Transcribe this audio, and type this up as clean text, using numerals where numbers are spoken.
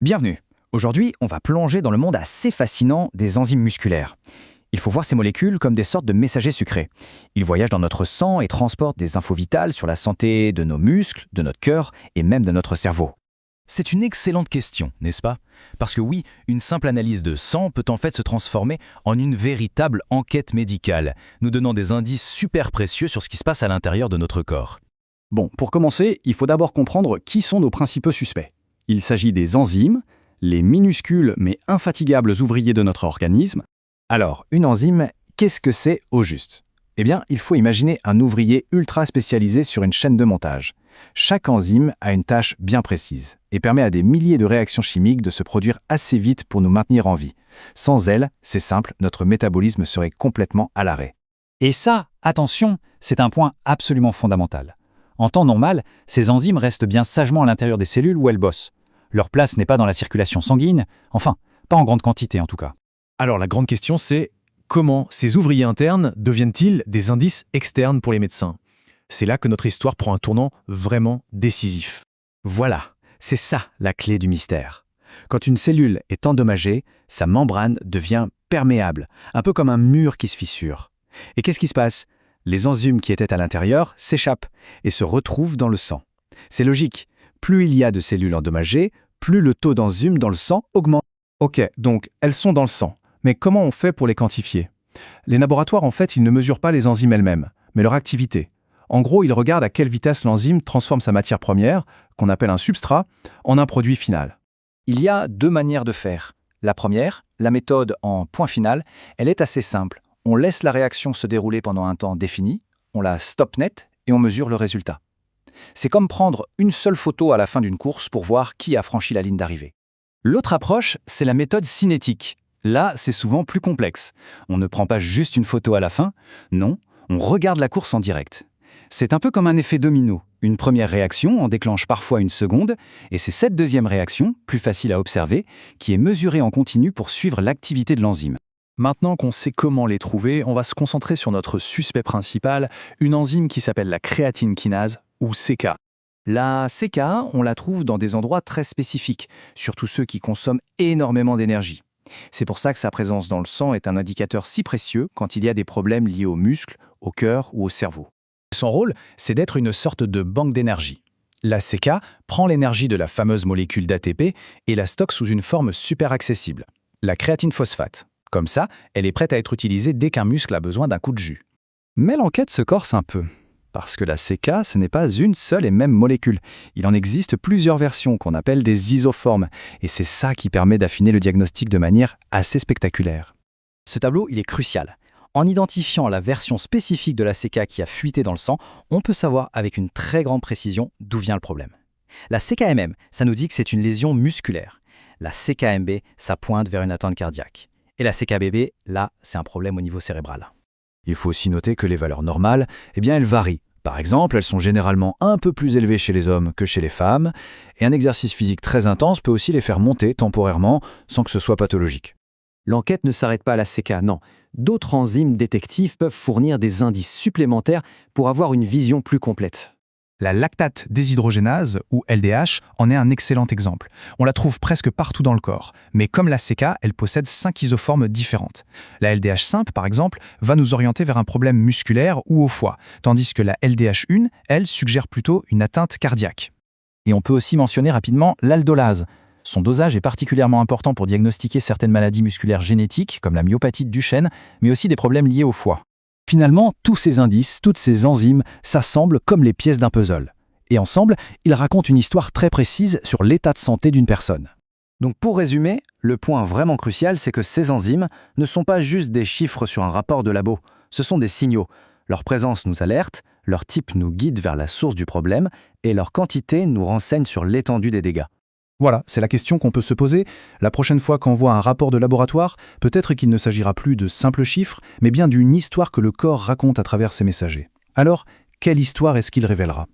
Bienvenue. Aujourd'hui, on va plonger dans le monde assez fascinant des enzymes musculaires. Il faut voir ces molécules comme des sortes de messagers sucrés. Ils voyagent dans notre sang et transportent des infos vitales sur la santé de nos muscles, de notre cœur et même de notre cerveau. C'est une excellente question, n'est-ce pas? Parce que oui, une simple analyse de sang peut en fait se transformer en une véritable enquête médicale, nous donnant des indices super précieux sur ce qui se passe à l'intérieur de notre corps. Bon, pour commencer, il faut d'abord comprendre qui sont nos principaux suspects. Il s'agit des enzymes, les minuscules mais infatigables ouvriers de notre organisme. Alors, une enzyme, qu'est-ce que c'est au juste? Eh bien, il faut imaginer un ouvrier ultra spécialisé sur une chaîne de montage. Chaque enzyme a une tâche bien précise et permet à des milliers de réactions chimiques de se produire assez vite pour nous maintenir en vie. Sans elle, c'est simple, notre métabolisme serait complètement à l'arrêt. Et ça, attention, c'est un point absolument fondamental. En temps normal, ces enzymes restent bien sagement à l'intérieur des cellules où elles bossent. Leur place n'est pas dans la circulation sanguine, enfin, pas en grande quantité en tout cas. Alors la grande question c'est, comment ces ouvriers internes deviennent-ils des indices externes pour les médecins? C'est là que notre histoire prend un tournant vraiment décisif. Voilà, c'est ça la clé du mystère. Quand une cellule est endommagée, sa membrane devient perméable, un peu comme un mur qui se fissure. Et qu'est-ce qui se passe? Les enzymes qui étaient à l'intérieur s'échappent et se retrouvent dans le sang. C'est logique, plus il y a de cellules endommagées, plus le taux d'enzymes dans le sang augmente. Ok, donc elles sont dans le sang. Mais comment on fait pour les quantifier? Les laboratoires, en fait, ils ne mesurent pas les enzymes elles-mêmes, mais leur activité. En gros, ils regardent à quelle vitesse l'enzyme transforme sa matière première, qu'on appelle un substrat, en un produit final. Il y a deux manières de faire. La première, la méthode en point final, elle est assez simple. On laisse la réaction se dérouler pendant un temps défini, on la stoppe net et on mesure le résultat. C'est comme prendre une seule photo à la fin d'une course pour voir qui a franchi la ligne d'arrivée. L'autre approche, c'est la méthode cinétique. Là, c'est souvent plus complexe. On ne prend pas juste une photo à la fin, non, on regarde la course en direct. C'est un peu comme un effet domino. Une première réaction en déclenche parfois une seconde, et c'est cette deuxième réaction, plus facile à observer, qui est mesurée en continu pour suivre l'activité de l'enzyme. Maintenant qu'on sait comment les trouver, on va se concentrer sur notre suspect principal, une enzyme qui s'appelle la créatine kinase, ou CK. La CK, on la trouve dans des endroits très spécifiques, surtout ceux qui consomment énormément d'énergie. C'est pour ça que sa présence dans le sang est un indicateur si précieux quand il y a des problèmes liés aux muscles, au cœur ou au cerveau. Son rôle, c'est d'être une sorte de banque d'énergie. La CK prend l'énergie de la fameuse molécule d'ATP et la stocke sous une forme super accessible, la créatine phosphate. Comme ça, elle est prête à être utilisée dès qu'un muscle a besoin d'un coup de jus. Mais l'enquête se corse un peu. Parce que la CK, ce n'est pas une seule et même molécule. Il en existe plusieurs versions qu'on appelle des isoformes. Et c'est ça qui permet d'affiner le diagnostic de manière assez spectaculaire. Ce tableau, il est crucial. En identifiant la version spécifique de la CK qui a fuité dans le sang, on peut savoir avec une très grande précision d'où vient le problème. La CKMM, ça nous dit que c'est une lésion musculaire. La CKMB, ça pointe vers une atteinte cardiaque. Et la CKBB, là, c'est un problème au niveau cérébral. Il faut aussi noter que les valeurs normales, elles varient. Par exemple, elles sont généralement un peu plus élevées chez les hommes que chez les femmes, et un exercice physique très intense peut aussi les faire monter temporairement sans que ce soit pathologique. L'enquête ne s'arrête pas à la CK, non. D'autres enzymes détectives peuvent fournir des indices supplémentaires pour avoir une vision plus complète. La lactate déshydrogénase, ou LDH, en est un excellent exemple. On la trouve presque partout dans le corps, mais comme la CK, elle possède 5 isoformes différentes. La LDH simple, par exemple, va nous orienter vers un problème musculaire ou au foie, tandis que la LDH1, elle, suggère plutôt une atteinte cardiaque. Et on peut aussi mentionner rapidement l'aldolase. Son dosage est particulièrement important pour diagnostiquer certaines maladies musculaires génétiques, comme la myopathie de Duchenne, mais aussi des problèmes liés au foie. Finalement, tous ces indices, toutes ces enzymes s'assemblent comme les pièces d'un puzzle. Et ensemble, ils racontent une histoire très précise sur l'état de santé d'une personne. Donc pour résumer, le point vraiment crucial, c'est que ces enzymes ne sont pas juste des chiffres sur un rapport de labo. Ce sont des signaux. Leur présence nous alerte, leur type nous guide vers la source du problème, et leur quantité nous renseigne sur l'étendue des dégâts. Voilà, c'est la question qu'on peut se poser. La prochaine fois qu'on voit un rapport de laboratoire, peut-être qu'il ne s'agira plus de simples chiffres, mais bien d'une histoire que le corps raconte à travers ses messagers. Alors, quelle histoire est-ce qu'il révélera ?